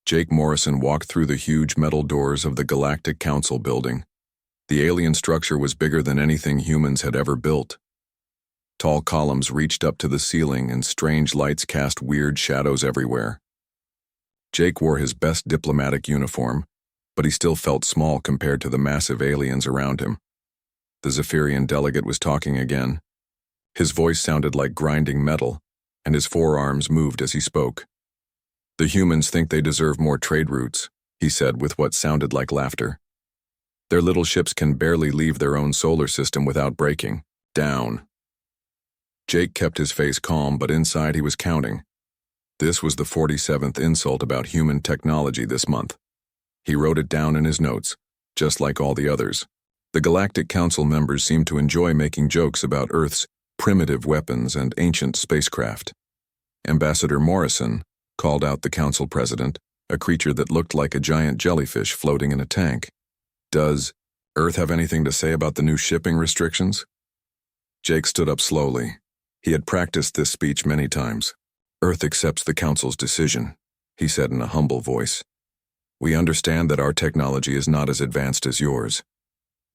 Jake Morrison walked through the huge metal doors of the Galactic Council building. The alien structure was bigger than anything humans had ever built. Tall columns reached up to the ceiling and strange lights cast weird shadows everywhere. Jake wore his best diplomatic uniform, but he still felt small compared to the massive aliens around him. The Zephyrian delegate was talking again. His voice sounded like grinding metal, and his forearms moved as he spoke. "The humans think they deserve more trade routes," he said with what sounded like laughter. "Their little ships can barely leave their own solar system without breaking down." Jake kept his face calm, but inside he was counting. This was the 47th insult about human technology this month. He wrote it down in his notes, just like all the others. The Galactic Council members seemed to enjoy making jokes about Earth's primitive weapons and ancient spacecraft. Ambassador Morrison called out the council president, a creature that looked like a giant jellyfish floating in a tank. "Does Earth have anything to say about the new shipping restrictions?" Jake stood up slowly. He had practiced this speech many times. "Earth accepts the council's decision," he said in a humble voice. "We understand that our technology is not as advanced as yours.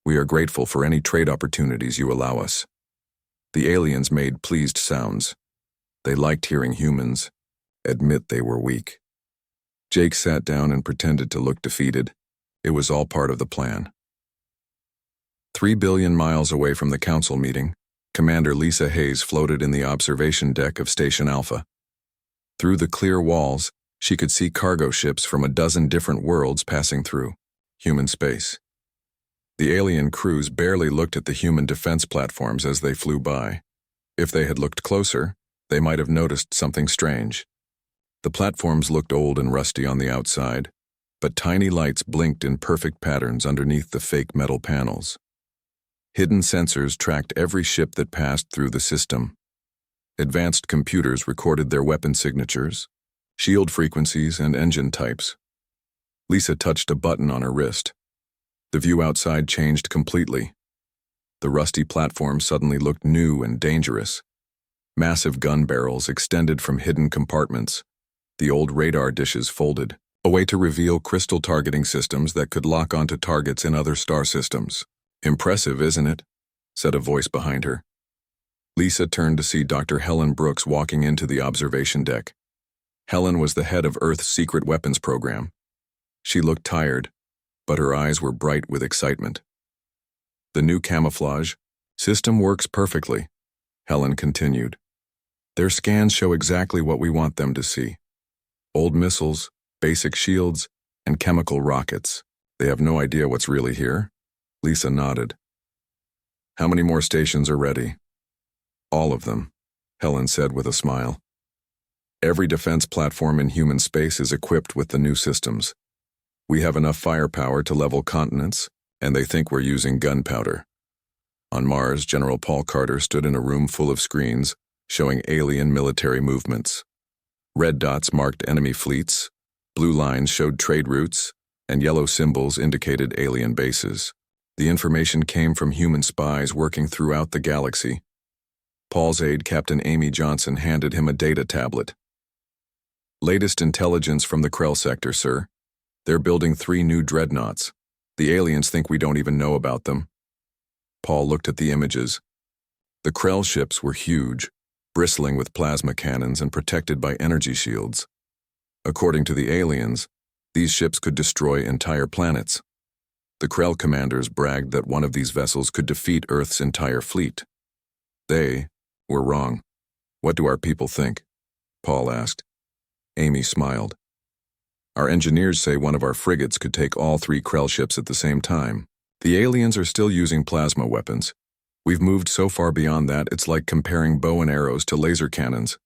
We are grateful for any trade opportunities you allow us." The aliens made pleased sounds. They liked hearing humans admit they were weak. Jake sat down and pretended to look defeated. It was all part of the plan. 3 billion miles away from the council meeting, Commander Lisa Hayes floated in the observation deck of Station Alpha. Through the clear walls, she could see cargo ships from a dozen different worlds passing through human space. The alien crews barely looked at the human defense platforms as they flew by. If they had looked closer, they might have noticed something strange. The platforms looked old and rusty on the outside, but tiny lights blinked in perfect patterns underneath the fake metal panels. Hidden sensors tracked every ship that passed through the system. Advanced computers recorded their weapon signatures, shield frequencies, and engine types. Lisa touched a button on her wrist. The view outside changed completely. The rusty platform suddenly looked new and dangerous. Massive gun barrels extended from hidden compartments. The old radar dishes folded, a way to reveal crystal targeting systems that could lock onto targets in other star systems. "Impressive, isn't it?" said a voice behind her. Lisa turned to see Dr. Helen Brooks walking into the observation deck. Helen was the head of Earth's secret weapons program. She looked tired, but her eyes were bright with excitement. "The new camouflage system works perfectly," Helen continued. "Their scans show exactly what we want them to see. Old missiles, basic shields, and chemical rockets. They have no idea what's really here." Lisa nodded. "How many more stations are ready?" "All of them," Helen said with a smile. "Every defense platform in human space is equipped with the new systems. We have enough firepower to level continents, and they think we're using gunpowder." On Mars, General Paul Carter stood in a room full of screens showing alien military movements. Red dots marked enemy fleets, blue lines showed trade routes, and yellow symbols indicated alien bases. The information came from human spies working throughout the galaxy. Paul's aide, Captain Amy Johnson, handed him a data tablet. "Latest intelligence from the Krell sector, sir. They're building 3 new dreadnoughts. The aliens think we don't even know about them." Paul looked at the images. The Krell ships were huge, bristling with plasma cannons and protected by energy shields. According to the aliens, these ships could destroy entire planets. The Krell commanders bragged that one of these vessels could defeat Earth's entire fleet. They were wrong. "What do our people think?" Paul asked. Amy smiled. "Our engineers say one of our frigates could take all 3 Krell ships at the same time. The aliens are still using plasma weapons. We've moved so far beyond that it's like comparing bow and arrows to laser cannons."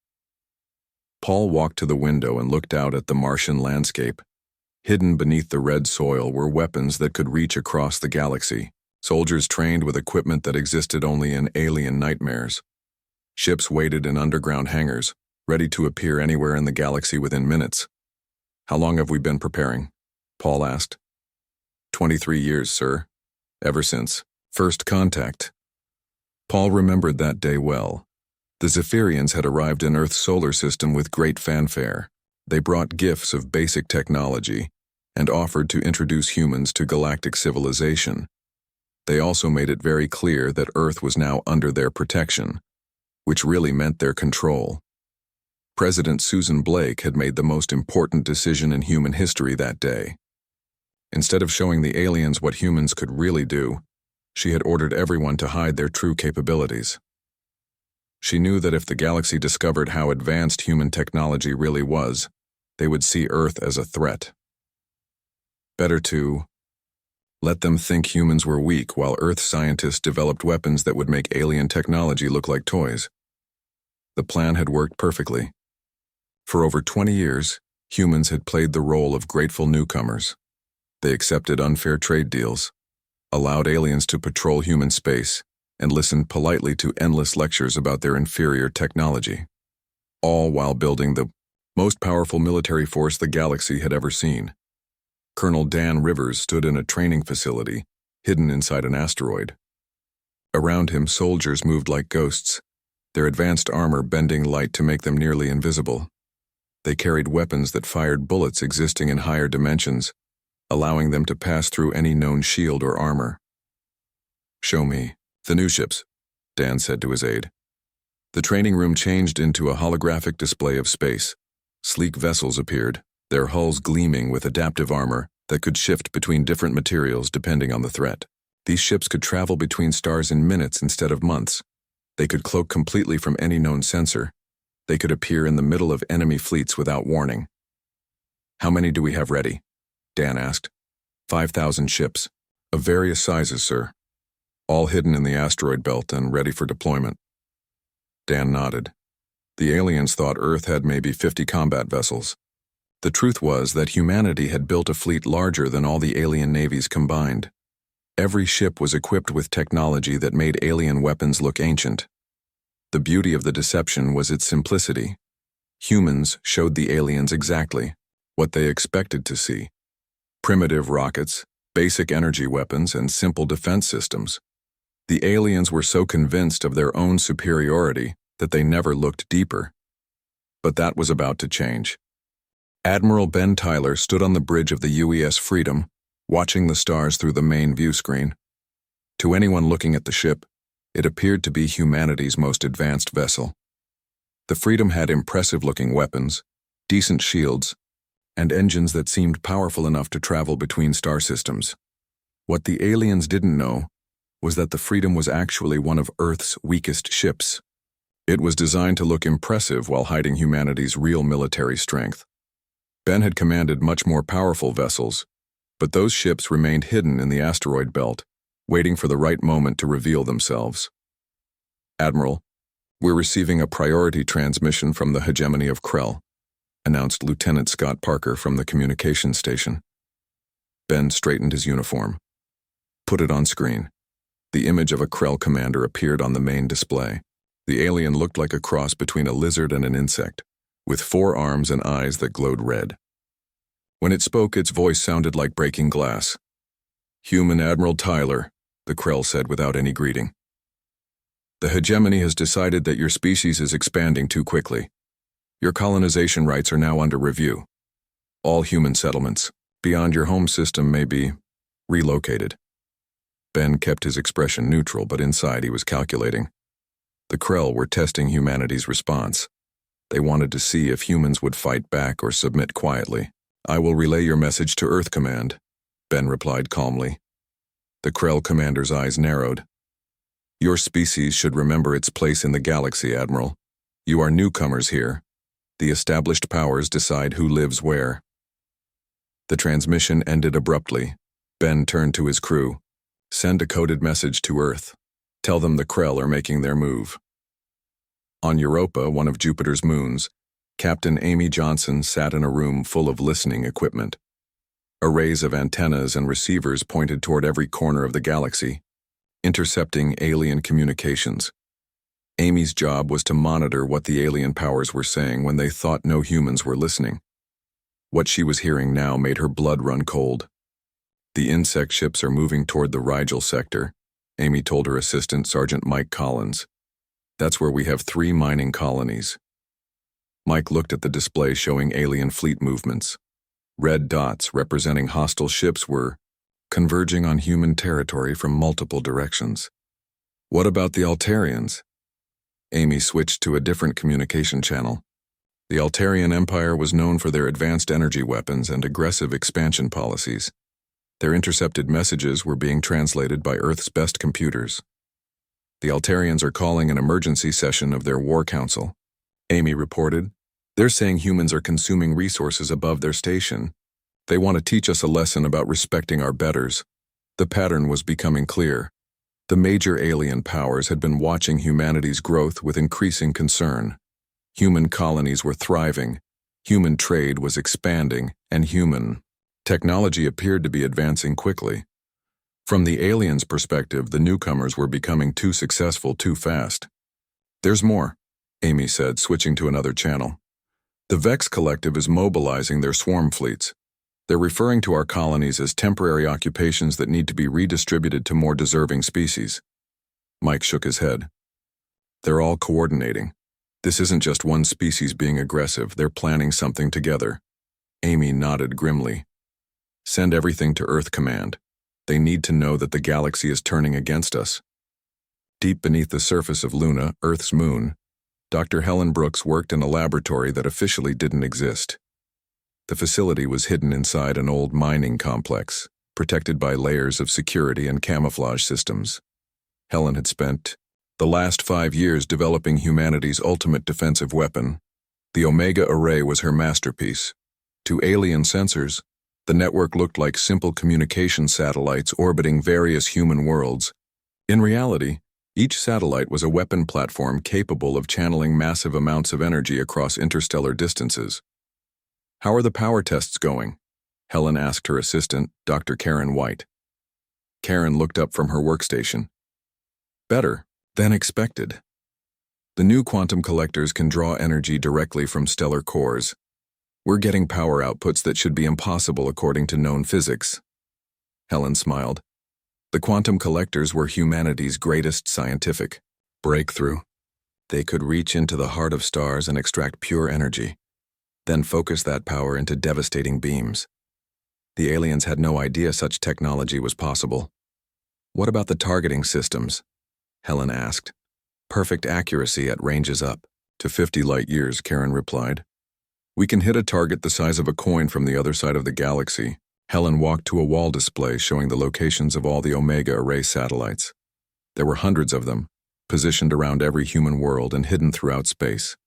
Paul walked to the window and looked out at the Martian landscape. Hidden beneath the red soil were weapons that could reach across the galaxy, soldiers trained with equipment that existed only in alien nightmares. Ships waited in underground hangars, ready to appear anywhere in the galaxy within minutes. "How long have we been preparing?" Paul asked. 23 years, sir. Ever since first contact." Paul remembered that day well. The Zephyrians had arrived in Earth's solar system with great fanfare. They brought gifts of basic technology and offered to introduce humans to galactic civilization. They also made it very clear that Earth was now under their protection, which really meant their control. President Susan Blake had made the most important decision in human history that day. Instead of showing the aliens what humans could really do, she had ordered everyone to hide their true capabilities. She knew that if the galaxy discovered how advanced human technology really was, they would see Earth as a threat. Better to let them think humans were weak while Earth scientists developed weapons that would make alien technology look like toys. The plan had worked perfectly. For over 20 years, humans had played the role of grateful newcomers. They accepted unfair trade deals, allowed aliens to patrol human space, and listened politely to endless lectures about their inferior technology, all while building the most powerful military force the galaxy had ever seen. Colonel Dan Rivers stood in a training facility, hidden inside an asteroid. Around him, soldiers moved like ghosts, their advanced armor bending light to make them nearly invisible. They carried weapons that fired bullets existing in higher dimensions, allowing them to pass through any known shield or armor. "Show me the new ships," Dan said to his aide. The training room changed into a holographic display of space. Sleek vessels appeared, their hulls gleaming with adaptive armor that could shift between different materials depending on the threat. These ships could travel between stars in minutes instead of months. They could cloak completely from any known sensor. They could appear in the middle of enemy fleets without warning. "How many do we have ready?" Dan asked. 5,000 ships, of various sizes, sir. All hidden in the asteroid belt and ready for deployment." Dan nodded. The aliens thought Earth had maybe 50 combat vessels. The truth was that humanity had built a fleet larger than all the alien navies combined. Every ship was equipped with technology that made alien weapons look ancient. The beauty of the deception was its simplicity. Humans showed the aliens exactly what they expected to see: primitive rockets, basic energy weapons, and simple defense systems. The aliens were so convinced of their own superiority that they never looked deeper. But that was about to change. Admiral Ben Tyler stood on the bridge of the UES Freedom, watching the stars through the main view screen. To anyone looking at the ship, it appeared to be humanity's most advanced vessel. The Freedom had impressive-looking weapons, decent shields, and engines that seemed powerful enough to travel between star systems. What the aliens didn't know was that the Freedom was actually one of Earth's weakest ships. It was designed to look impressive while hiding humanity's real military strength. Ben had commanded much more powerful vessels, but those ships remained hidden in the asteroid belt, waiting for the right moment to reveal themselves. "Admiral, we're receiving a priority transmission from the hegemony of Krell," announced Lieutenant Scott Parker from the communications station. Ben straightened his uniform. "Put it on screen." The image of a Krell commander appeared on the main display. The alien looked like a cross between a lizard and an insect, with 4 arms and eyes that glowed red. When it spoke, its voice sounded like breaking glass. "Human Admiral Tyler," the Krell said without any greeting. "The hegemony has decided that your species is expanding too quickly. Your colonization rights are now under review. All human settlements beyond your home system may be relocated." Ben kept his expression neutral, but inside he was calculating. The Krell were testing humanity's response. They wanted to see if humans would fight back or submit quietly. "I will relay your message to Earth Command," Ben replied calmly. The Krell commander's eyes narrowed. "Your species should remember its place in the galaxy, Admiral. You are newcomers here. The established powers decide who lives where." The transmission ended abruptly. Ben turned to his crew. "Send a coded message to Earth. Tell them the Krell are making their move." On Europa, one of Jupiter's moons, Captain Amy Johnson sat in a room full of listening equipment. Arrays of antennas and receivers pointed toward every corner of the galaxy, intercepting alien communications. Amy's job was to monitor what the alien powers were saying when they thought no humans were listening. What she was hearing now made her blood run cold. "The insect ships are moving toward the Rigel sector," Amy told her assistant, Sergeant Mike Collins. "That's where we have 3 mining colonies." Mike looked at the display showing alien fleet movements. Red dots representing hostile ships were converging on human territory from multiple directions. What about the Altarians? Amy switched to a different communication channel. The Altarian Empire was known for their advanced energy weapons and aggressive expansion policies. Their intercepted messages were being translated by Earth's best computers. The Altarians are calling an emergency session of their war council, Amy reported. They're saying humans are consuming resources above their station. They want to teach us a lesson about respecting our betters. The pattern was becoming clear. The major alien powers had been watching humanity's growth with increasing concern. Human colonies were thriving, human trade was expanding, and human technology appeared to be advancing quickly. From the aliens' perspective, the newcomers were becoming too successful too fast. There's more, Amy said, switching to another channel. The Vex Collective is mobilizing their swarm fleets. They're referring to our colonies as temporary occupations that need to be redistributed to more deserving species. Mike shook his head. They're all coordinating. This isn't just one species being aggressive, they're planning something together. Amy nodded grimly. Send everything to Earth Command. They need to know that the galaxy is turning against us. Deep beneath the surface of Luna, Earth's moon, Dr. Helen Brooks worked in a laboratory that officially didn't exist. The facility was hidden inside an old mining complex, protected by layers of security and camouflage systems. Helen had spent the last 5 years developing humanity's ultimate defensive weapon. The Omega Array was her masterpiece. To alien sensors, the network looked like simple communication satellites orbiting various human worlds. In reality, each satellite was a weapon platform capable of channeling massive amounts of energy across interstellar distances. How are the power tests going? Helen asked her assistant, Dr. Karen White. Karen looked up from her workstation. Better than expected. The new quantum collectors can draw energy directly from stellar cores. We're getting power outputs that should be impossible according to known physics. Helen smiled. The quantum collectors were humanity's greatest scientific breakthrough. They could reach into the heart of stars and extract pure energy, then focus that power into devastating beams. The aliens had no idea such technology was possible. What about the targeting systems? Helen asked. Perfect accuracy at ranges up to 50 light years, Karen replied. We can hit a target the size of a coin from the other side of the galaxy. Helen walked to a wall display showing the locations of all the Omega Array satellites. There were hundreds of them, positioned around every human world and hidden throughout space.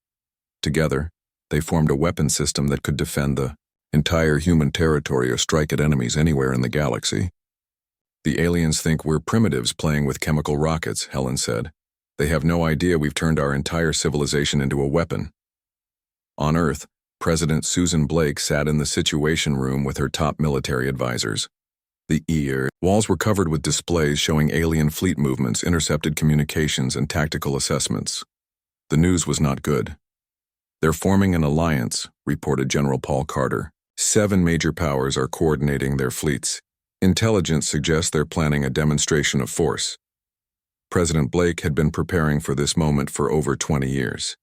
Together, they formed a weapon system that could defend the entire human territory or strike at enemies anywhere in the galaxy. The aliens think we're primitives playing with chemical rockets, Helen said. They have no idea we've turned our entire civilization into a weapon. On Earth, President Susan Blake sat in the Situation Room with her top military advisors. The walls were covered with displays showing alien fleet movements, intercepted communications, and tactical assessments. The news was not good. They're forming an alliance, reported General Paul Carter. 7 major powers are coordinating their fleets. Intelligence suggests they're planning a demonstration of force. President Blake had been preparing for this moment for over 20 years.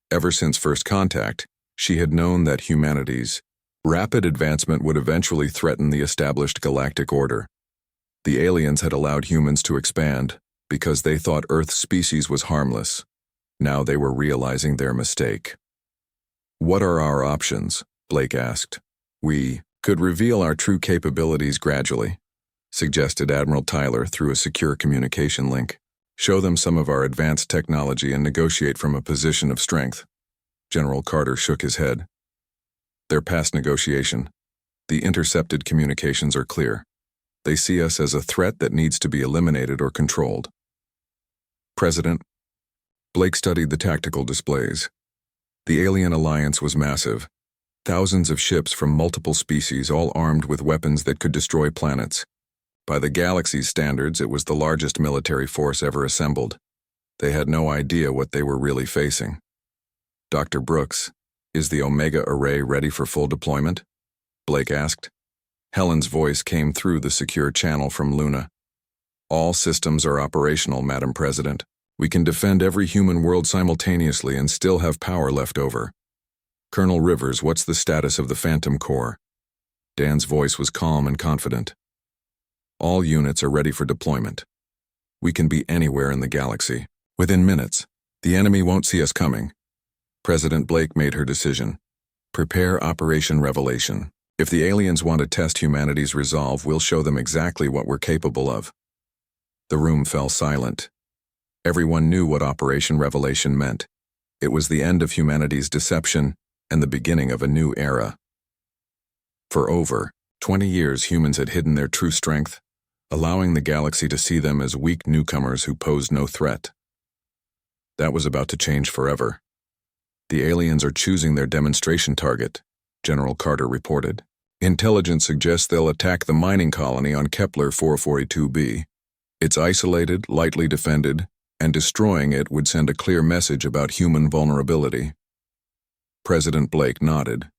Ever since first contact, she had known that humanity's rapid advancement would eventually threaten the established galactic order. The aliens had allowed humans to expand because they thought Earth's species was harmless. Now they were realizing their mistake. What are our options? Blake asked. We could reveal our true capabilities gradually, suggested Admiral Tyler through a secure communication link. Show them some of our advanced technology and negotiate from a position of strength. General Carter shook his head. They're past negotiation. The intercepted communications are clear. They see us as a threat that needs to be eliminated or controlled. President, Blake studied the tactical displays. The alien alliance was massive. Thousands of ships from multiple species, all armed with weapons that could destroy planets. By the galaxy's standards, it was the largest military force ever assembled. They had no idea what they were really facing. Dr. Brooks, is the Omega Array ready for full deployment? Blake asked. Helen's voice came through the secure channel from Luna. All systems are operational, Madam President. We can defend every human world simultaneously and still have power left over. Colonel Rivers, what's the status of the Phantom Corps? Dan's voice was calm and confident. All units are ready for deployment. We can be anywhere in the galaxy. Within minutes. The enemy won't see us coming. President Blake made her decision. Prepare Operation Revelation. If the aliens want to test humanity's resolve, we'll show them exactly what we're capable of. The room fell silent. Everyone knew what Operation Revelation meant. It was the end of humanity's deception and the beginning of a new era. For over 20 years, humans had hidden their true strength, allowing the galaxy to see them as weak newcomers who posed no threat. That was about to change forever. The aliens are choosing their demonstration target, General Carter reported. Intelligence suggests they'll attack the mining colony on Kepler 442b. It's isolated, lightly defended, and destroying it would send a clear message about human vulnerability. President Blake nodded.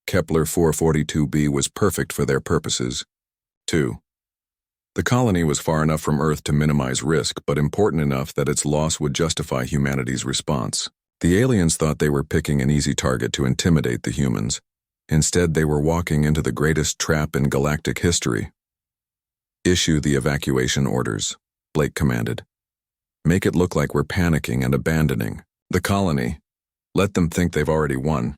Kepler 442b was perfect for their purposes. 2. The colony was far enough from Earth to minimize risk, but important enough that its loss would justify humanity's response. The aliens thought they were picking an easy target to intimidate the humans. Instead, they were walking into the greatest trap in galactic history. Issue the evacuation orders, Blake commanded. Make it look like we're panicking and abandoning the colony. Let them think they've already won.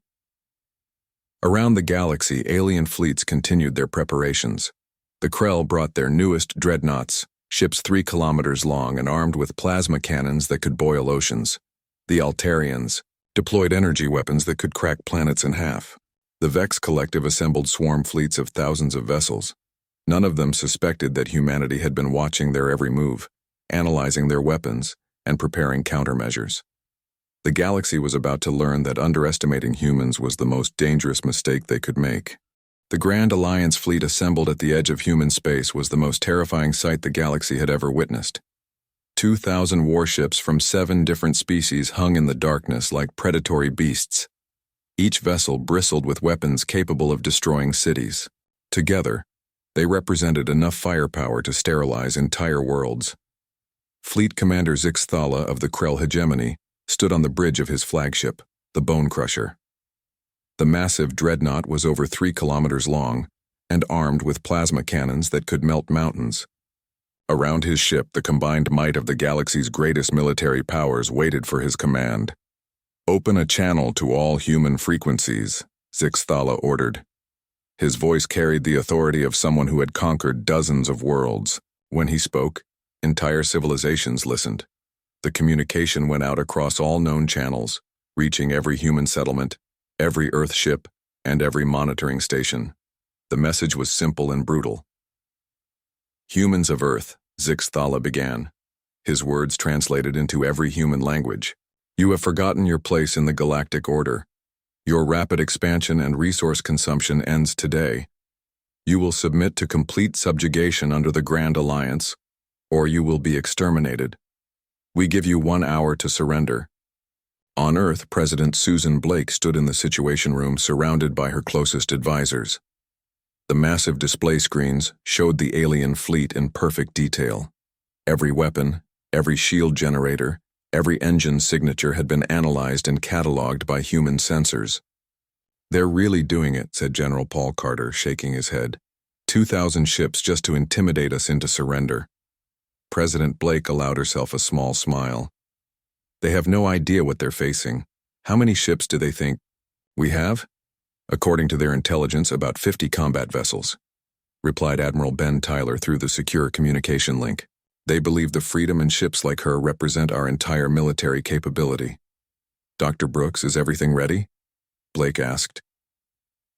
Around the galaxy, alien fleets continued their preparations. The Krell brought their newest dreadnoughts, ships 3 kilometers long and armed with plasma cannons that could boil oceans. The Altarians deployed energy weapons that could crack planets in half. The Vex Collective assembled swarm fleets of thousands of vessels. None of them suspected that humanity had been watching their every move, analyzing their weapons, and preparing countermeasures. The galaxy was about to learn that underestimating humans was the most dangerous mistake they could make. The Grand Alliance fleet assembled at the edge of human space was the most terrifying sight the galaxy had ever witnessed. 2,000 warships from 7 different species hung in the darkness like predatory beasts. Each vessel bristled with weapons capable of destroying cities. Together, they represented enough firepower to sterilize entire worlds. Fleet Commander Zix Thala of the Krell hegemony stood on the bridge of his flagship, the Bone Crusher. The massive dreadnought was over 3 kilometers long and armed with plasma cannons that could melt mountains. Around his ship, the combined might of the galaxy's greatest military powers waited for his command. Open a channel to all human frequencies, Zix Thala ordered. His voice carried the authority of someone who had conquered dozens of worlds. When he spoke, entire civilizations listened. The communication went out across all known channels, reaching every human settlement, every Earth ship, and every monitoring station. The message was simple and brutal. Humans of Earth, Zix Thala began. His words translated into every human language. You have forgotten your place in the galactic order. Your rapid expansion and resource consumption ends today. You will submit to complete subjugation under the Grand Alliance, or you will be exterminated. We give you 1 hour to surrender. On Earth, President Susan Blake stood in the Situation Room surrounded by her closest advisors. The massive display screens showed the alien fleet in perfect detail. Every weapon, every shield generator, every engine signature had been analyzed and cataloged by human sensors. They're really doing it, said General Paul Carter, shaking his head. 2,000 ships just to intimidate us into surrender. President Blake allowed herself a small smile. They have no idea what they're facing. How many ships do they think we have? According to their intelligence, about 50 combat vessels, replied Admiral Ben Tyler through the secure communication link. They believe the freedom and ships like her represent our entire military capability. Dr. Brooks, is everything ready? Blake asked.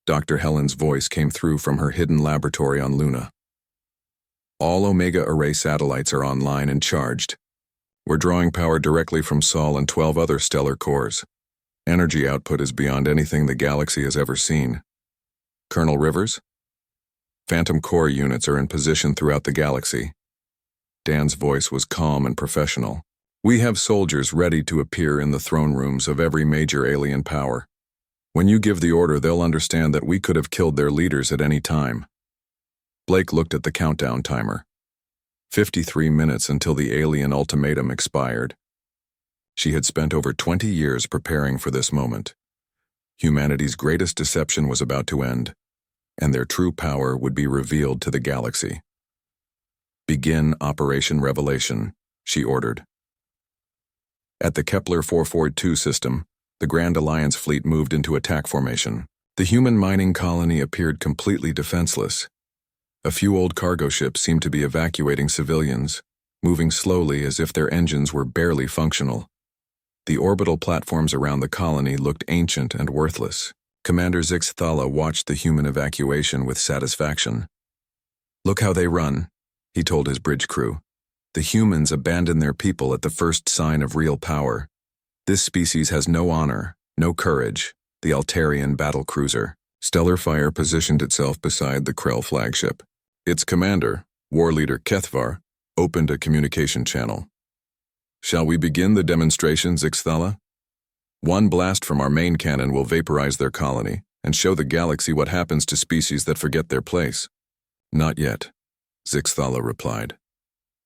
Dr. Helen's voice came through from her hidden laboratory on Luna. All Omega Array satellites are online and charged. We're drawing power directly from Sol and 12 other stellar cores. Energy output is beyond anything the galaxy has ever seen. Colonel Rivers? Phantom Core units are in position throughout the galaxy. Dan's voice was calm and professional. We have soldiers ready to appear in the throne rooms of every major alien power. When you give the order, they'll understand that we could have killed their leaders at any time. Blake looked at the countdown timer. 53 minutes until the alien ultimatum expired. She had spent over 20 years preparing for this moment. Humanity's greatest deception was about to end, and their true power would be revealed to the galaxy. "Begin Operation Revelation," she ordered. At the Kepler 442 system, the Grand Alliance fleet moved into attack formation. The human mining colony appeared completely defenseless. A few old cargo ships seemed to be evacuating civilians, moving slowly as if their engines were barely functional. The orbital platforms around the colony looked ancient and worthless. Commander Zixthala watched the human evacuation with satisfaction. "Look how they run," he told his bridge crew. "The humans abandon their people at the first sign of real power. This species has no honor, no courage." The Altarian battle cruiser, Stellar Fire, positioned itself beside the Krell flagship. Its commander, war leader Kethvar, opened a communication channel. "Shall we begin the demonstration, Zixthala? One blast from our main cannon will vaporize their colony and show the galaxy what happens to species that forget their place." "Not yet," Zixthala replied.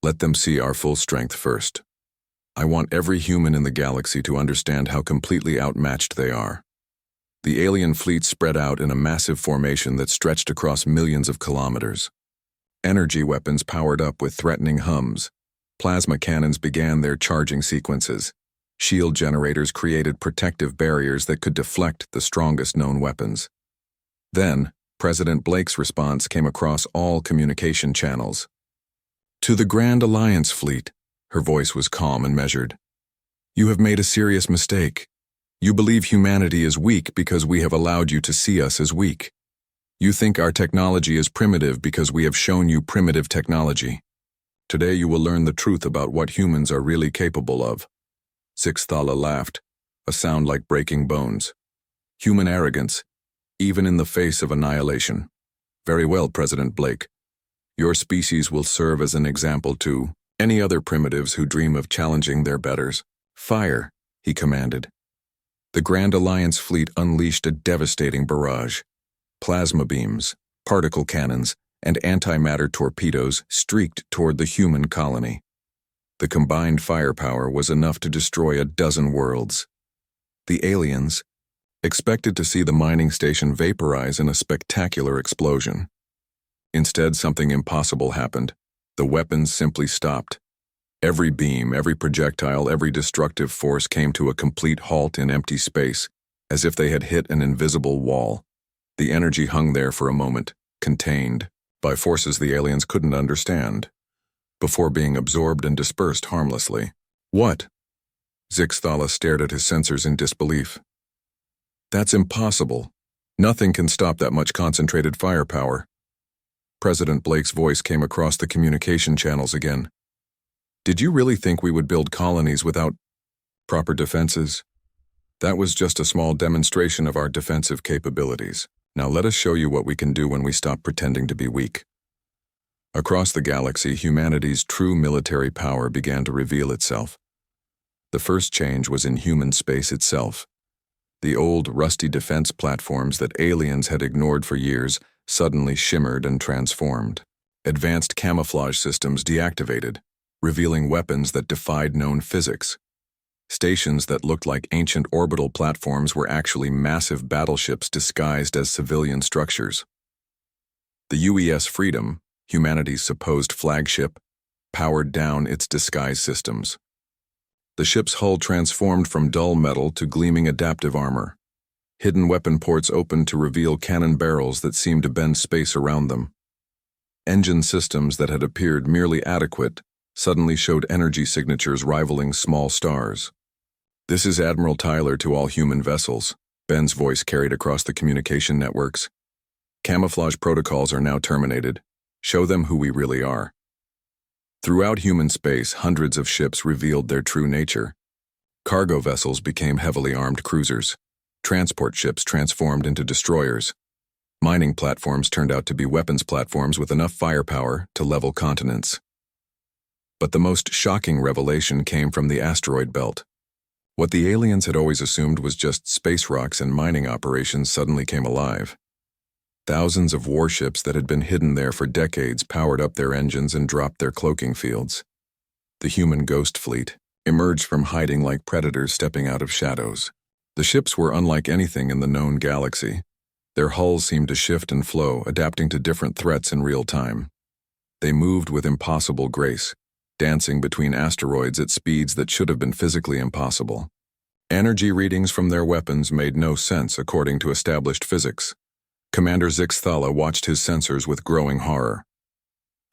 "Let them see our full strength first. I want every human in the galaxy to understand how completely outmatched they are." The alien fleet spread out in a massive formation that stretched across millions of kilometers. Energy weapons powered up with threatening hums. Plasma cannons began their charging sequences. Shield generators created protective barriers that could deflect the strongest known weapons. Then, President Blake's response came across all communication channels. "To the Grand Alliance fleet," her voice was calm and measured. "You have made a serious mistake. You believe humanity is weak because we have allowed you to see us as weak. You think our technology is primitive because we have shown you primitive technology. Today you will learn the truth about what humans are really capable of." Zixthala laughed, a sound like breaking bones. "Human arrogance, even in the face of annihilation. Very well, President Blake. Your species will serve as an example to any other primitives who dream of challenging their betters. Fire," he commanded. The Grand Alliance fleet unleashed a devastating barrage. Plasma beams, particle cannons, and antimatter torpedoes streaked toward the human colony. The combined firepower was enough to destroy a dozen worlds. The aliens expected to see the mining station vaporize in a spectacular explosion. Instead, something impossible happened. The weapons simply stopped. Every beam, every projectile, every destructive force came to a complete halt in empty space, as if they had hit an invisible wall. The energy hung there for a moment, contained by forces the aliens couldn't understand, before being absorbed and dispersed harmlessly. "What?" Zixthala stared at his sensors in disbelief. "That's impossible. Nothing can stop that much concentrated firepower." President Blake's voice came across the communication channels again. "Did you really think we would build colonies without proper defenses? That was just a small demonstration of our defensive capabilities. Now let us show you what we can do when we stop pretending to be weak." Across the galaxy, humanity's true military power began to reveal itself. The first change was in human space itself. The old, rusty defense platforms that aliens had ignored for years suddenly shimmered and transformed. Advanced camouflage systems deactivated, revealing weapons that defied known physics. Stations that looked like ancient orbital platforms were actually massive battleships disguised as civilian structures. The UES Freedom, humanity's supposed flagship, powered down its disguise systems. The ship's hull transformed from dull metal to gleaming adaptive armor. Hidden weapon ports opened to reveal cannon barrels that seemed to bend space around them. Engine systems that had appeared merely adequate suddenly showed energy signatures rivaling small stars. "This is Admiral Tyler to all human vessels," Ben's voice carried across the communication networks. "Camouflage protocols are now terminated. Show them who we really are." Throughout human space, hundreds of ships revealed their true nature. Cargo vessels became heavily armed cruisers. Transport ships transformed into destroyers. Mining platforms turned out to be weapons platforms with enough firepower to level continents. But the most shocking revelation came from the asteroid belt. What the aliens had always assumed was just space rocks and mining operations suddenly came alive. Thousands of warships that had been hidden there for decades powered up their engines and dropped their cloaking fields. The human ghost fleet emerged from hiding like predators stepping out of shadows. The ships were unlike anything in the known galaxy. Their hulls seemed to shift and flow, adapting to different threats in real time. They moved with impossible grace, dancing between asteroids at speeds that should have been physically impossible. Energy readings from their weapons made no sense according to established physics. Commander Zix Thala watched his sensors with growing horror.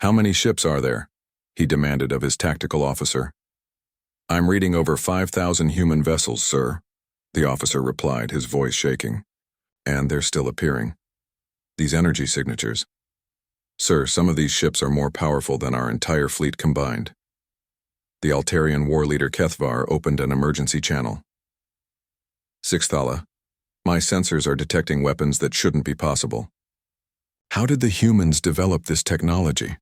"How many ships are there?" he demanded of his tactical officer. "I'm reading over 5,000 human vessels, sir," the officer replied, his voice shaking. "And they're still appearing. These energy signatures. Sir, some of these ships are more powerful than our entire fleet combined." The Altarian war leader Kethvar opened an emergency channel. "Zix Thala, my sensors are detecting weapons that shouldn't be possible." How did the humans develop this technology?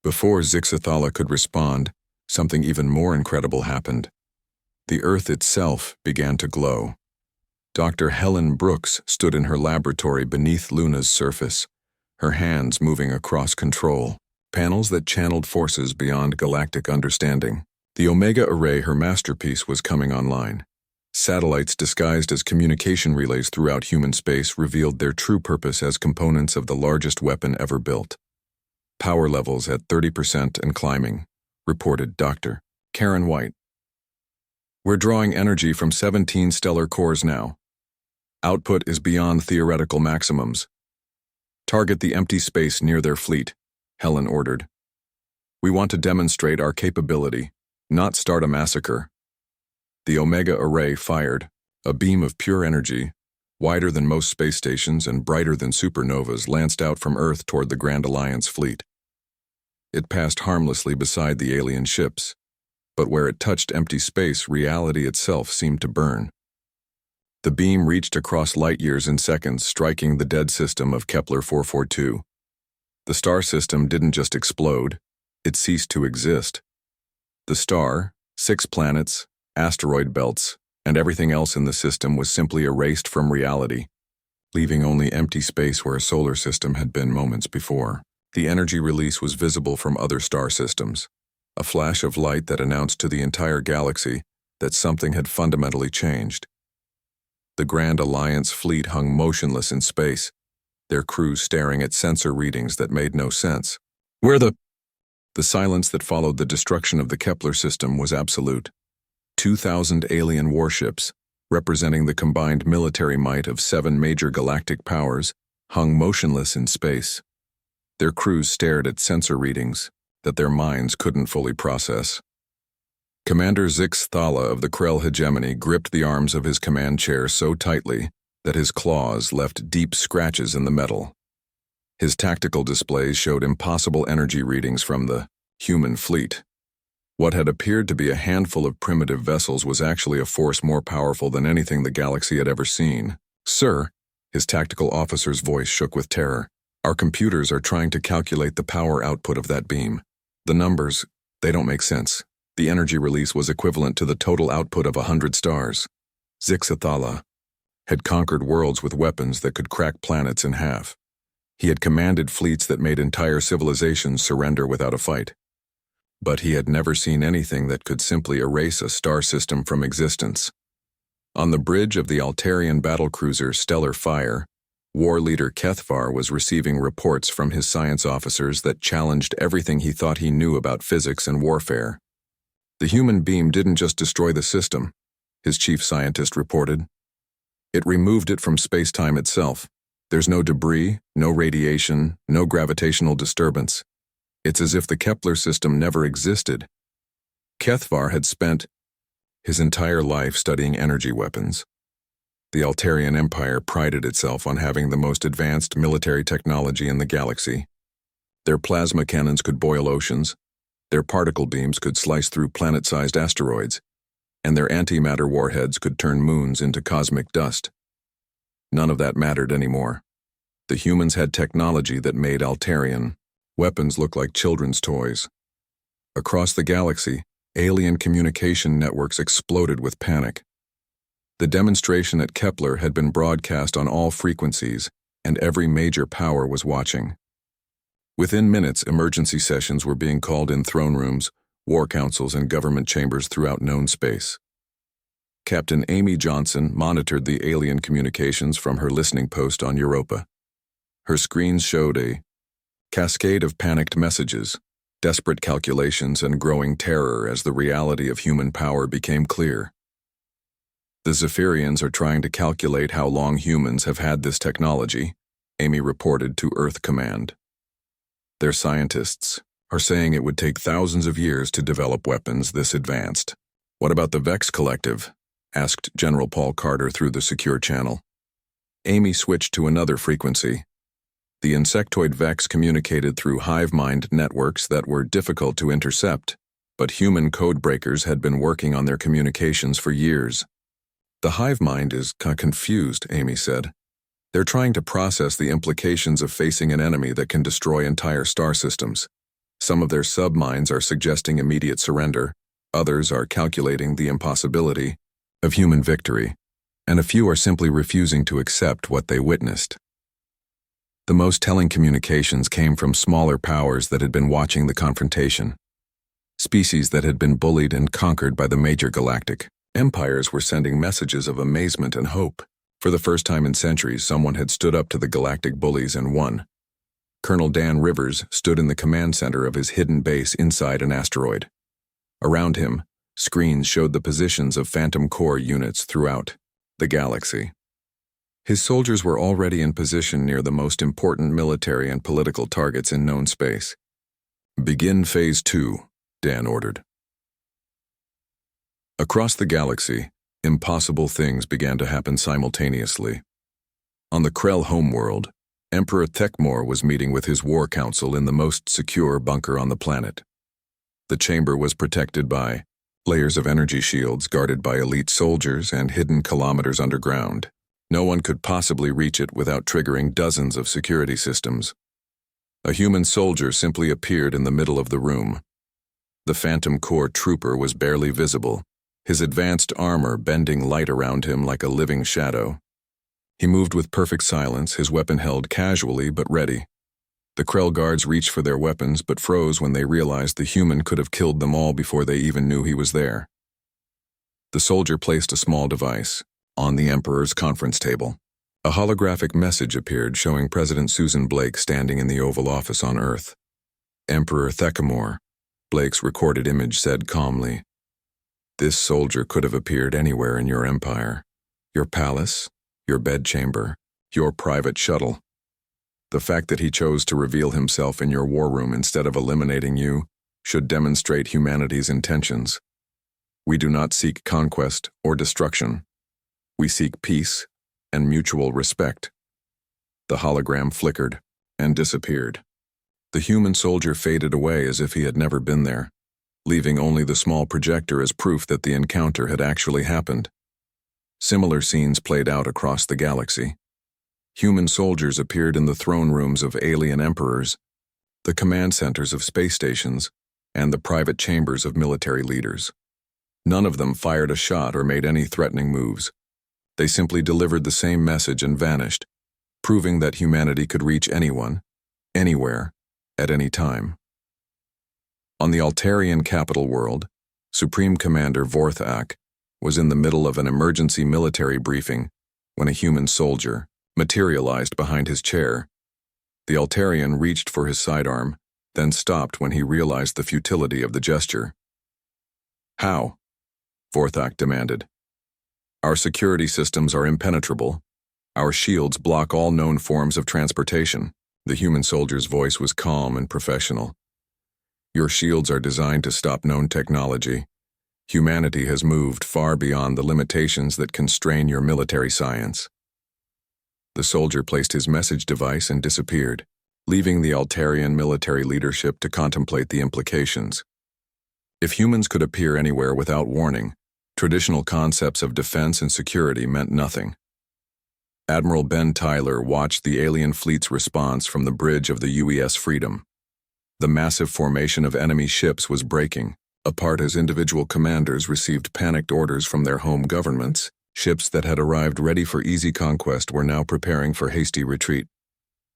Before Zix Thala could respond, something even more incredible happened. The Earth itself began to glow. Dr. Helen Brooks stood in her laboratory beneath Luna's surface, her hands moving across control panels that channeled forces beyond galactic understanding. The Omega Array, her masterpiece, was coming online. Satellites disguised as communication relays throughout human space revealed their true purpose as components of the largest weapon ever built. "Power levels at 30% and climbing," reported Dr. Karen White. "We're drawing energy from 17 stellar cores now. Output is beyond theoretical maximums. Target the empty space near their fleet," Helen ordered. "We want to demonstrate our capability, not start a massacre." The Omega Array fired, a beam of pure energy, wider than most space stations and brighter than supernovas, lanced out from Earth toward the Grand Alliance fleet. It passed harmlessly beside the alien ships, but where it touched empty space, reality itself seemed to burn. The beam reached across light years in seconds, striking the dead system of Kepler 442. The star system didn't just explode, it ceased to exist. The star, 6 planets, asteroid belts, and everything else in the system was simply erased from reality, leaving only empty space where a solar system had been moments before. The energy release was visible from other star systems, a flash of light that announced to the entire galaxy that something had fundamentally changed. The Grand Alliance fleet hung motionless in space, their crews staring at sensor readings that made no sense. The silence that followed the destruction of the Kepler system was absolute. 2,000 alien warships, representing the combined military might of 7 major galactic powers, hung motionless in space. Their crews stared at sensor readings that their minds couldn't fully process. Commander Zix Thala of the Krell hegemony gripped the arms of his command chair so tightly that his claws left deep scratches in the metal. His tactical displays showed impossible energy readings from the human fleet. What had appeared to be a handful of primitive vessels was actually a force more powerful than anything the galaxy had ever seen. "Sir," his tactical officer's voice shook with terror, "our computers are trying to calculate the power output of that beam. The numbers, they don't make sense. The energy release was equivalent to the total output of 100 stars." Zix Thala had conquered worlds with weapons that could crack planets in half. He had commanded fleets that made entire civilizations surrender without a fight. But he had never seen anything that could simply erase a star system from existence. On the bridge of the Altarian battlecruiser Stellar Fire, war leader Kethvar was receiving reports from his science officers that challenged everything he thought he knew about physics and warfare. "The human beam didn't just destroy the system," his chief scientist reported. "It removed it from space-time itself. There's no debris, no radiation, no gravitational disturbance. It's as if the Kepler system never existed." Kethvar had spent his entire life studying energy weapons. The Altarian Empire prided itself on having the most advanced military technology in the galaxy. Their plasma cannons could boil oceans, their particle beams could slice through planet-sized asteroids, and their antimatter warheads could turn moons into cosmic dust. None of that mattered anymore. The humans had technology that made Altarian weapons look like children's toys. Across the galaxy, alien communication networks exploded with panic. The demonstration at Kepler had been broadcast on all frequencies, and every major power was watching. Within minutes, emergency sessions were being called in throne rooms, war councils, and government chambers throughout known space. Captain Amy Johnson monitored the alien communications from her listening post on Europa. Her screens showed a cascade of panicked messages, desperate calculations, and growing terror as the reality of human power became clear. The Zephyrians are trying to calculate how long humans have had this technology, Amy reported to Earth Command. Their scientists are saying it would take thousands of years to develop weapons this advanced. What about the Vex Collective? Asked General Paul Carter through the secure channel. Amy switched to another frequency. The insectoid Vex communicated through hive mind networks that were difficult to intercept, but human code breakers had been working on their communications for years. The hive mind is confused, Amy said. They're trying to process the implications of facing an enemy that can destroy entire star systems. Some of their subminds are suggesting immediate surrender, others are calculating the impossibility of human victory, and a few are simply refusing to accept what they witnessed. The most telling communications came from smaller powers that had been watching the confrontation. Species that had been bullied and conquered by the major galactic empires were sending messages of amazement and hope. For the first time in centuries, someone had stood up to the galactic bullies and won. Colonel Dan Rivers stood in the command center of his hidden base inside an asteroid. Around him, screens showed the positions of Phantom Core units throughout the galaxy. His soldiers were already in position near the most important military and political targets in known space. Begin Phase 2, Dan ordered. Across the galaxy, impossible things began to happen simultaneously. On the Krell homeworld, Emperor Thekmor was meeting with his war council in the most secure bunker on the planet. The chamber was protected by layers of energy shields guarded by elite soldiers and hidden kilometers underground. No one could possibly reach it without triggering dozens of security systems. A human soldier simply appeared in the middle of the room. The Phantom Core trooper was barely visible, his advanced armor bending light around him like a living shadow. He moved with perfect silence, his weapon held casually but ready. The Krell guards reached for their weapons but froze when they realized the human could have killed them all before they even knew he was there. The soldier placed a small device on the Emperor's conference table. A holographic message appeared showing President Susan Blake standing in the Oval Office on Earth. Emperor Thekmor, Blake's recorded image said calmly, "This soldier could have appeared anywhere in your empire. Your palace, your bedchamber, your private shuttle. The fact that he chose to reveal himself in your war room instead of eliminating you should demonstrate humanity's intentions. We do not seek conquest or destruction. We seek peace and mutual respect." The hologram flickered and disappeared. The human soldier faded away as if he had never been there, leaving only the small projector as proof that the encounter had actually happened. Similar scenes played out across the galaxy. Human soldiers appeared in the throne rooms of alien emperors, the command centers of space stations, and the private chambers of military leaders. None of them fired a shot or made any threatening moves. They simply delivered the same message and vanished, proving that humanity could reach anyone, anywhere, at any time. On the Altarian capital world, Supreme Commander Vorthak was in the middle of an emergency military briefing when a human soldier materialized behind his chair. The Altarian reached for his sidearm, then stopped when he realized the futility of the gesture. "How?" Vorthak demanded. "Our security systems are impenetrable. Our shields block all known forms of transportation." The human soldier's voice was calm and professional. "Your shields are designed to stop known technology. Humanity has moved far beyond the limitations that constrain your military science." The soldier placed his message device and disappeared, leaving the Altarian military leadership to contemplate the implications. If humans could appear anywhere without warning, traditional concepts of defense and security meant nothing. Admiral Ben Tyler watched the alien fleet's response from the bridge of the UES Freedom. The massive formation of enemy ships was breaking, apart as individual commanders received panicked orders from their home governments. Ships that had arrived ready for easy conquest were now preparing for hasty retreat.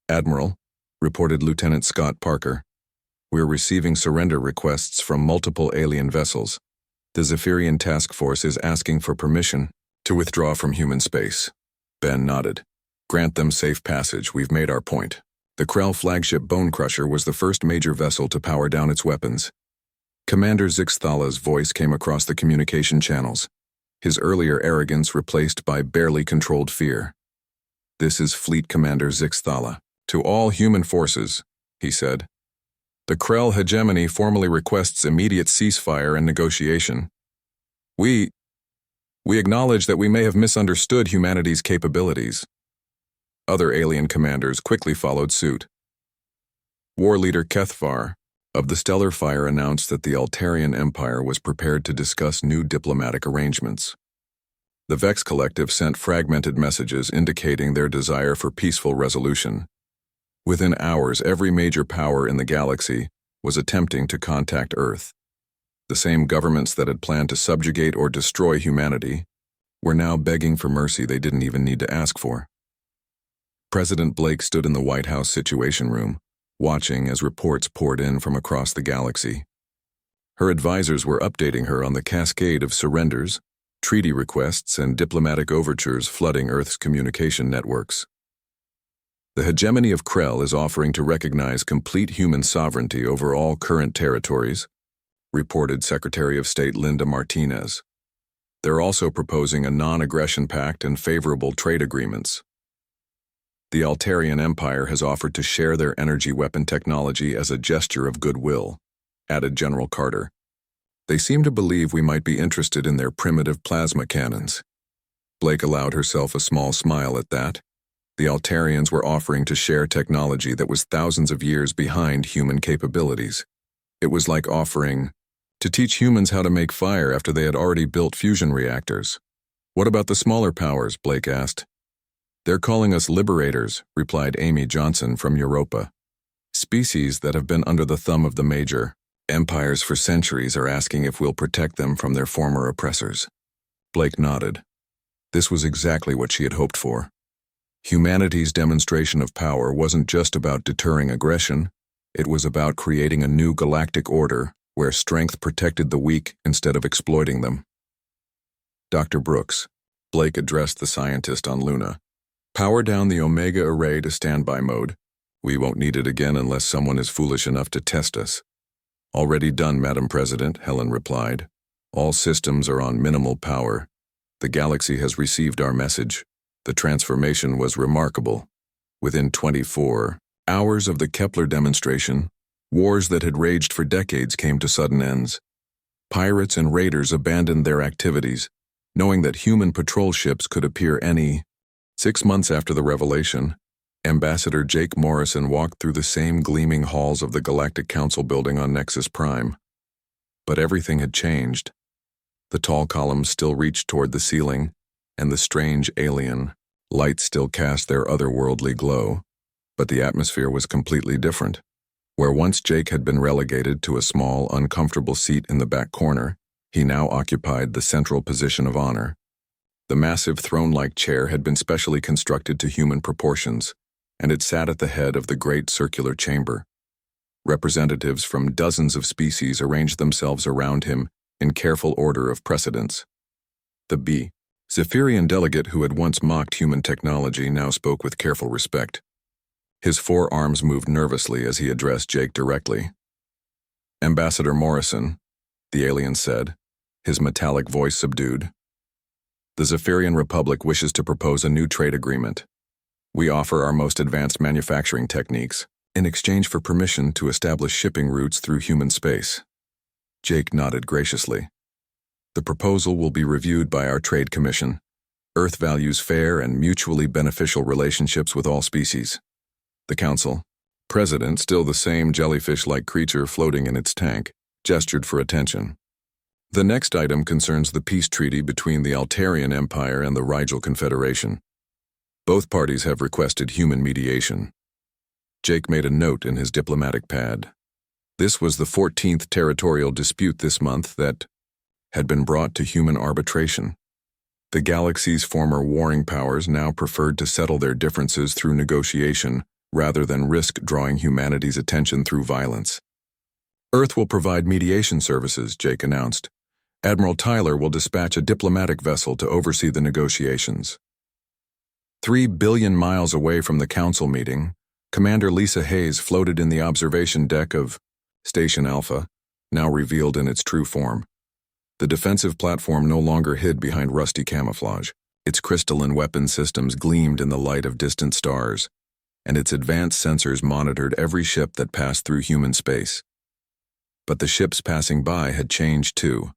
"Admiral," reported Lieutenant Scott Parker, "we're receiving surrender requests from multiple alien vessels. The Zephyrian task force is asking for permission to withdraw from human space. Ben nodded. Grant them safe passage, we've made our point. The Krell flagship Bone Crusher was the first major vessel to power down its weapons. Commander Zixthala's voice came across the communication channels, his earlier arrogance replaced by barely controlled fear. This is Fleet Commander Zixthala. To all human forces, he said. The Krell hegemony formally requests immediate ceasefire and negotiation. We acknowledge that we may have misunderstood humanity's capabilities. Other alien commanders quickly followed suit. War leader Kethvar of the Stellar Fire announced that the Altarian Empire was prepared to discuss new diplomatic arrangements. The Vex Collective sent fragmented messages indicating their desire for peaceful resolution. Within hours, every major power in the galaxy was attempting to contact Earth. The same governments that had planned to subjugate or destroy humanity were now begging for mercy they didn't even need to ask for. President Blake stood in the White House Situation Room, watching as reports poured in from across the galaxy. Her advisors were updating her on the cascade of surrenders, treaty requests, and diplomatic overtures flooding Earth's communication networks. The hegemony of Krell is offering to recognize complete human sovereignty over all current territories, reported Secretary of State Linda Martinez. They're also proposing a non-aggression pact and favorable trade agreements. The Altarian Empire has offered to share their energy weapon technology as a gesture of goodwill, added General Carter. They seem to believe we might be interested in their primitive plasma cannons. Blake allowed herself a small smile at that. The Altarians were offering to share technology that was thousands of years behind human capabilities. It was like offering to teach humans how to make fire after they had already built fusion reactors. What about the smaller powers? Blake asked. They're calling us liberators, replied Amy Johnson from Europa. Species that have been under the thumb of the major empires for centuries are asking if we'll protect them from their former oppressors. Blake nodded. This was exactly what she had hoped for. Humanity's demonstration of power wasn't just about deterring aggression, it was about creating a new galactic order where strength protected the weak instead of exploiting them. Dr. Brooks, Blake addressed the scientist on Luna. Power down the Omega array to standby mode. We won't need it again unless someone is foolish enough to test us. Already done, Madam President, Helen replied. All systems are on minimal power. The galaxy has received our message. The transformation was remarkable. Within 24 hours of the Kepler demonstration, wars that had raged for decades came to sudden ends. Pirates and raiders abandoned their activities, knowing that human patrol ships could appear any. 6 months after the revelation, Ambassador Jake Morrison walked through the same gleaming halls of the Galactic Council building on Nexus Prime. But everything had changed. The tall columns still reached toward the ceiling, and the strange alien lights still cast their otherworldly glow, but the atmosphere was completely different. Where once Jake had been relegated to a small, uncomfortable seat in the back corner, he now occupied the central position of honor. The massive throne-like chair had been specially constructed to human proportions, and it sat at the head of the great circular chamber. Representatives from dozens of species arranged themselves around him in careful order of precedence. The Zephyrian delegate who had once mocked human technology now spoke with careful respect. His forearms moved nervously as he addressed Jake directly. Ambassador Morrison, the alien said, his metallic voice subdued. The Zephyrian Republic wishes to propose a new trade agreement. We offer our most advanced manufacturing techniques in exchange for permission to establish shipping routes through human space. Jake nodded graciously. The proposal will be reviewed by our Trade Commission. Earth values fair and mutually beneficial relationships with all species. The Council, President, still the same jellyfish-like creature floating in its tank, gestured for attention. The next item concerns the peace treaty between the Altarian Empire and the Rigel Confederation. Both parties have requested human mediation. Jake made a note in his diplomatic pad. This was the 14th territorial dispute this month that had been brought to human arbitration. The galaxy's former warring powers now preferred to settle their differences through negotiation rather than risk drawing humanity's attention through violence. Earth will provide mediation services, Jake announced, Admiral Tyler will dispatch a diplomatic vessel to oversee the negotiations. 3 billion miles away from the council meeting, Commander Lisa Hayes floated in the observation deck of Station Alpha, now revealed in its true form. The defensive platform no longer hid behind rusty camouflage. Its crystalline weapon systems gleamed in the light of distant stars, and its advanced sensors monitored every ship that passed through human space. But the ships passing by had changed too,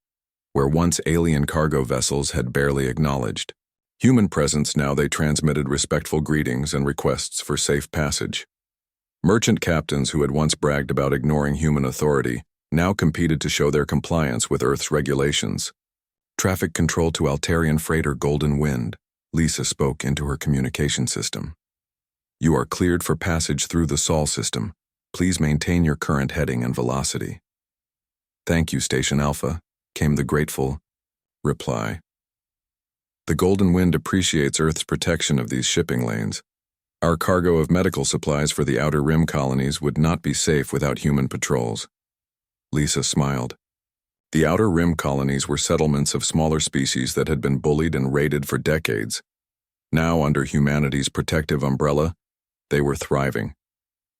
where once alien cargo vessels had barely acknowledged human presence. Now they transmitted respectful greetings and requests for safe passage. Merchant captains who had once bragged about ignoring human authority now competed to show their compliance with Earth's regulations. Traffic control to Altarian freighter Golden Wind, Lisa spoke into her communication system. You are cleared for passage through the Sol system. Please maintain your current heading and velocity. Thank you, Station Alpha, came the grateful reply. The Golden Wind appreciates Earth's protection of these shipping lanes. Our cargo of medical supplies for the Outer Rim colonies would not be safe without human patrols. Lisa smiled. The Outer Rim colonies were settlements of smaller species that had been bullied and raided for decades. Now, under humanity's protective umbrella, they were thriving.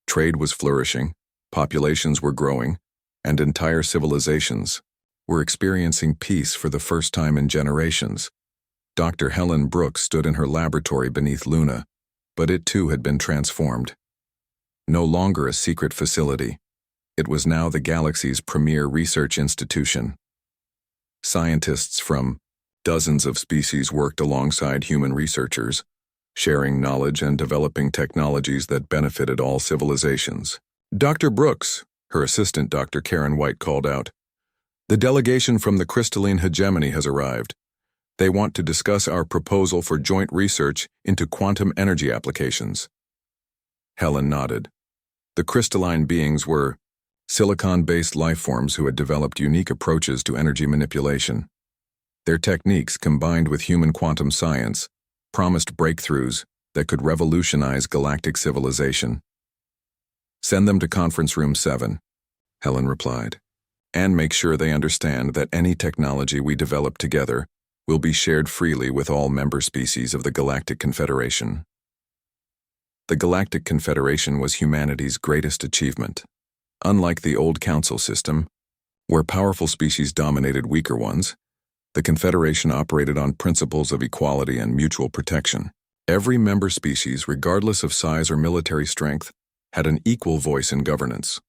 Trade was flourishing, populations were growing, and entire civilizations were experiencing peace for the first time in generations. Dr. Helen Brooks stood in her laboratory beneath Luna, but it too had been transformed. No longer a secret facility, it was now the galaxy's premier research institution. Scientists from dozens of species worked alongside human researchers, sharing knowledge and developing technologies that benefited all civilizations. Dr. Brooks, her assistant Dr. Karen White, called out, "The delegation from the crystalline hegemony has arrived. They want to discuss our proposal for joint research into quantum energy applications." Helen nodded. The crystalline beings were silicon-based lifeforms who had developed unique approaches to energy manipulation. Their techniques, combined with human quantum science, promised breakthroughs that could revolutionize galactic civilization. "Send them to Conference Room 7, Helen replied, "and make sure they understand that any technology we develop together will be shared freely with all member species of the Galactic Confederation." The Galactic Confederation was humanity's greatest achievement. Unlike the old council system, where powerful species dominated weaker ones, the Confederation operated on principles of equality and mutual protection. Every member species, regardless of size or military strength, had an equal voice in governance.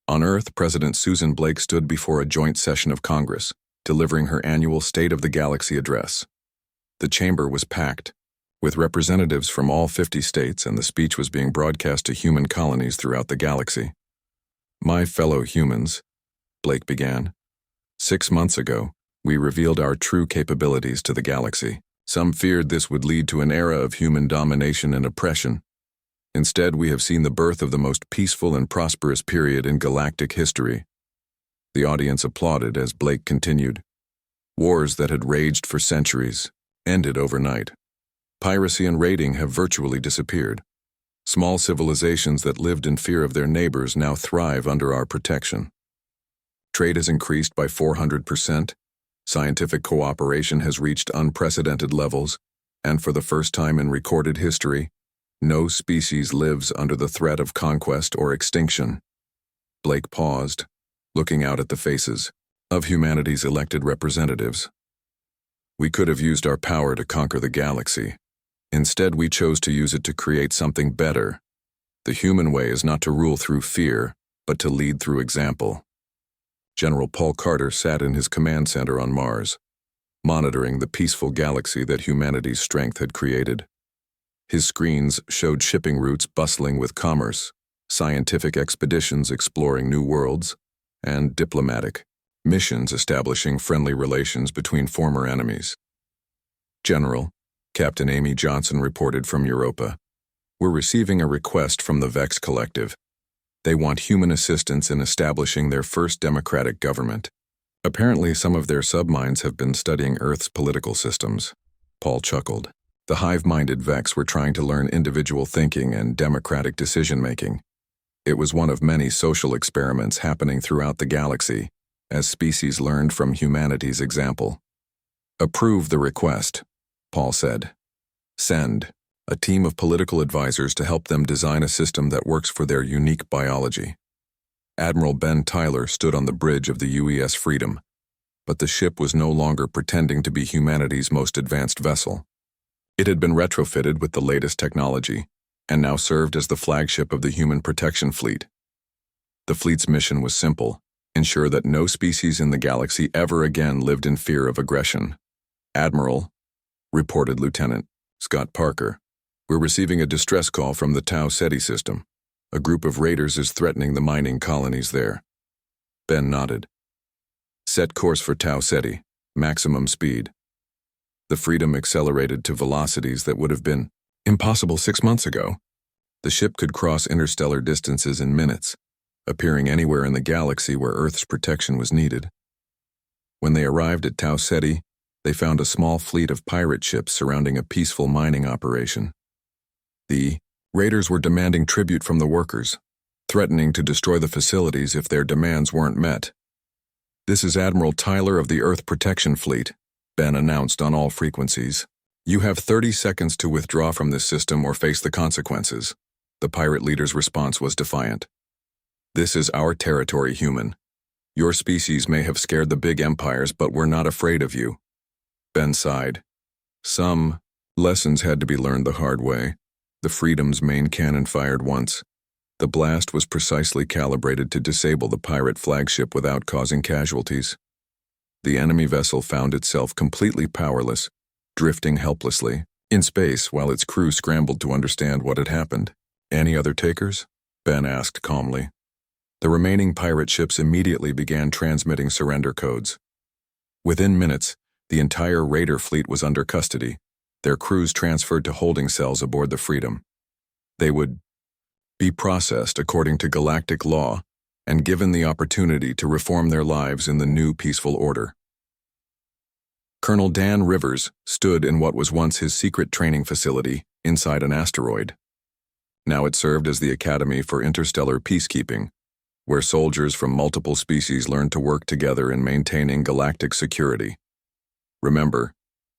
On Earth, President Susan Blake stood before a joint session of Congress, delivering her annual State of the Galaxy address. The chamber was packed, with representatives from all 50 states, and the speech was being broadcast to human colonies throughout the galaxy. "My fellow humans," Blake began, "6 months ago, we revealed our true capabilities to the galaxy. Some feared this would lead to an era of human domination and oppression. Instead, we have seen the birth of the most peaceful and prosperous period in galactic history." The audience applauded as Blake continued. "Wars that had raged for centuries ended overnight. Piracy and raiding have virtually disappeared. Small civilizations that lived in fear of their neighbors now thrive under our protection. Trade has increased by 400%, scientific cooperation has reached unprecedented levels, and for the first time in recorded history, no species lives under the threat of conquest or extinction." Blake paused, looking out at the faces of humanity's elected representatives. "We could have used our power to conquer the galaxy. Instead, we chose to use it to create something better. The human way is not to rule through fear, but to lead through example." General Paul Carter sat in his command center on Mars, monitoring the peaceful galaxy that humanity's strength had created. His screens showed shipping routes bustling with commerce, scientific expeditions exploring new worlds, and diplomatic missions establishing friendly relations between former enemies. "General," Captain Amy Johnson reported from Europa, "we're receiving a request from the Vex Collective. They want human assistance in establishing their first democratic government. Apparently, some of their subminds have been studying Earth's political systems." Paul chuckled. The hive-minded Vex were trying to learn individual thinking and democratic decision-making. It was one of many social experiments happening throughout the galaxy, as species learned from humanity's example. "Approve the request," Paul said. "Send a team of political advisors to help them design a system that works for their unique biology." Admiral Ben Tyler stood on the bridge of the UES Freedom, but the ship was no longer pretending to be humanity's most advanced vessel. It had been retrofitted with the latest technology, and now served as the flagship of the Human Protection Fleet. The fleet's mission was simple: ensure that no species in the galaxy ever again lived in fear of aggression. "Admiral," reported Lieutenant Scott Parker, "we're receiving a distress call from the Tau Ceti system. A group of raiders is threatening the mining colonies there." Ben nodded. "Set course for Tau Ceti, maximum speed." The Freedom accelerated to velocities that would have been impossible 6 months ago. The ship could cross interstellar distances in minutes, appearing anywhere in the galaxy where Earth's protection was needed. When they arrived at Tau Ceti, they found a small fleet of pirate ships surrounding a peaceful mining operation. The raiders were demanding tribute from the workers, threatening to destroy the facilities if their demands weren't met. "This is Admiral Tyler of the Earth Protection Fleet," Ben announced on all frequencies. "You have 30 seconds to withdraw from this system or face the consequences." The pirate leader's response was defiant. "This is our territory, human. Your species may have scared the big empires, but we're not afraid of you." Ben sighed. Some lessons had to be learned the hard way. The Freedom's main cannon fired once. The blast was precisely calibrated to disable the pirate flagship without causing casualties. The enemy vessel found itself completely powerless, drifting helplessly in space while its crew scrambled to understand what had happened. "Any other takers?" Ben asked calmly. The remaining pirate ships immediately began transmitting surrender codes. Within minutes, the entire raider fleet was under custody, their crews transferred to holding cells aboard the Freedom. They would be processed according to galactic law and given the opportunity to reform their lives in the new peaceful order. Colonel Dan Rivers stood in what was once his secret training facility inside an asteroid. Now it served as the Academy for Interstellar Peacekeeping, where soldiers from multiple species learned to work together in maintaining galactic security. Remember,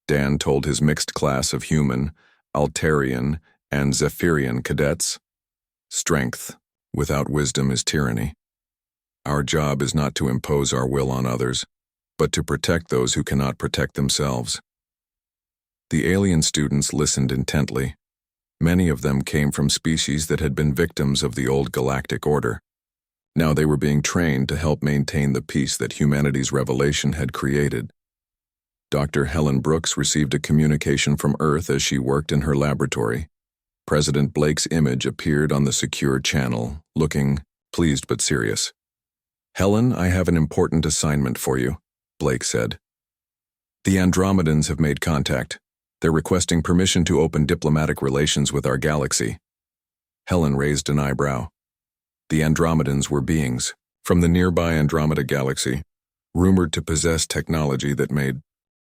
Dan told his mixed class of human, Altarian, and Zephyrian cadets, "Strength without wisdom is tyranny. Our job is not to impose our will on others, but to protect those who cannot protect themselves." The alien students listened intently. Many of them came from species that had been victims of the old galactic order. Now they were being trained to help maintain the peace that humanity's revelation had created. Dr. Helen Brooks received a communication from Earth as she worked in her laboratory. President Blake's image appeared on the secure channel, looking pleased but serious. "Helen, I have an important assignment for you," Blake said. "The Andromedans have made contact. They're requesting permission to open diplomatic relations with our galaxy." Helen raised an eyebrow. The Andromedans were beings from the nearby Andromeda galaxy, rumored to possess technology that made